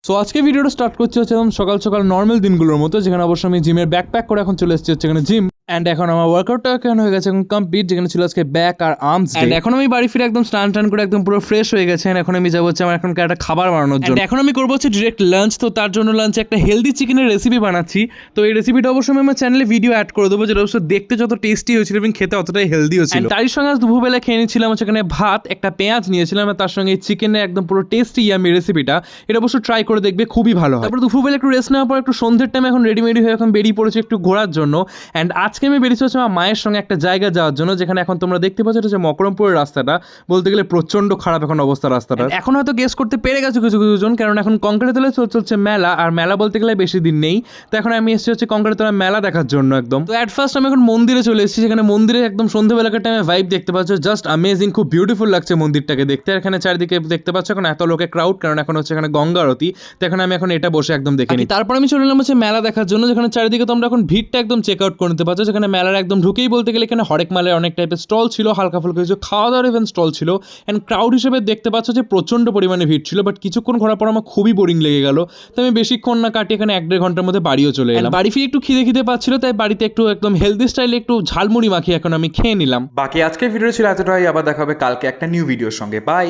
So আজকে ভিডিওটা start করছে হচ্ছে একদম সকাল সকাল নর্মাল দিনগুলোর মতো, যেখানে অবশ্যই আমি জিমের ব্যাকপ্যাক করে এখন চলে এসেছি হচ্ছে এখানে জিম। অ্যান্ড এখন আমার ওয়ার্কআউটটা এখন হয়ে গেছে এখন কমপ্লিট, যেখানে ছিল আজকে ব্যাক আর আর্মস। অ্যান্ড এখন আমি বাড়ি ফিরে একদম স্নান টান করে একদম পুরো ফ্রেশ হয়ে গেছে। এখন আমি যাবো হচ্ছে আমার এখন একটা খাবার বানানোর জন্য। এখন আমি করবো হচ্ছে ডিরেক্ট লাঞ্চ। তো তার জন্য লাঞ্চে একটা হেলদি চিকেনের রেসিপি বানাচ্ছি। তো এই রেসিপিটা অবশ্যই আমি আমার চ্যানেলে ভিডিও অ্যাড করে দেবো, যেটা অবশ্যই দেখতে যত টেস্টি হয়েছিল এবং খেতে অতটাই হেলদিও ছিল। তারই সঙ্গে আজ দুপুরবেলা খেয়ে নিয়েছিলাম হচ্ছে এখানে ভাত, একটা পেঁয়াজ নিয়েছিলাম, আর তার সঙ্গে চিকেনের একদম পুরো টেস্টি ইয়ামি রেসিপিটা। এটা অবশ্যই ট্রাই করে দেখবে, খুবই ভালো হয়। তারপর দুপুরবেলা একটু রেস্ট নেওয়ার পর একটু সন্ধ্যের টাইমে এখন রেডিমেডি হয়ে এখন বেরিয়ে পড়েছে একটু ঘোরার জন্য। অ্যান্ড আজকে আমি বেরিয়েছি হচ্ছে আমার মায়ের সঙ্গে একটা জায়গা যাওয়ার জন্য, যেখানে এখন তোমরা দেখতে পাচ্ছ এটা হচ্ছে মকরমপুরের রাস্তাটা। বলতে গেলে প্রচন্ড খারাপ এখন অবস্থা রাস্তাটা। এখন হয়তো গেস করতে পেরে গেছো কিছু কিছু জন, কারণ এখন কংক্রিটতলে চলছে মেলা, আর মেলা বলতে গেলে বেশি দিন নেই। তো এখন আমি এসেছি হচ্ছে কংক্রিটতলা মেলা দেখার জন্য একদম। তো অ্যাট ফার্স্ট আমি এখন মন্দিরে চলে এসেছি, যেখানে মন্দিরে একদম সন্ধ্যেবেলাকার টাইমে ভাইব দেখতে পাচ্ছ, জাস্ট অ্যামেজিং, খুব বিউটিফুল লাগছে মন্দিরটাকে দেখতে। আর এখানে চারিদিকে দেখতে পাচ্ছ এখন এত লোকের ক্রাউড, কারণ এখন হচ্ছে এখানে গঙ্গা আরতি। তো এখন আমি এখন এটা বসে একদম দেখে নিই। তারপর আমি চলে এলাম হচ্ছে মেলা দেখার জন্য, যেখানে চারিদিকে তোমরা এখন ভিড়টা একদম চেক আউট করে নিতে পারছো। যেখানে মেলার একদম ঢুকেই বলতে গেলে এখানে হরেক মালের অনেক টাইপের স্টল ছিল, হালকা ফুলকা কিছু খাওয়া দাওয়ার ইভেন স্টল ছিল। অ্যান্ড ক্রাউড হিসেবে দেখতে পাচ্ছ যে প্রচন্ড পরিমাণে ভিড় ছিল, বাট কিছুক্ষণ ঘোরার পর আমার খুবই বোরিং লেগে গেল। তো আমি বেশিক্ষণ না কাটিয়ে এখানে 1-1.5 ঘন্টার মধ্যে বাড়িও চলে এলাম। বাড়ি ফিরে একটু খিদে পাচ্ছিল, তাই বাড়িতে একটু একদম হেলদি স্টাইলে একটু ঝালমুড়ি মাখিয়ে এখন আমি খেয়ে নিলাম। বাকি আজকের ভিডিও ছিল এতটাই। আবার দেখা হবে কালকে একটা নিউ ভিডিওর সঙ্গে। বাই।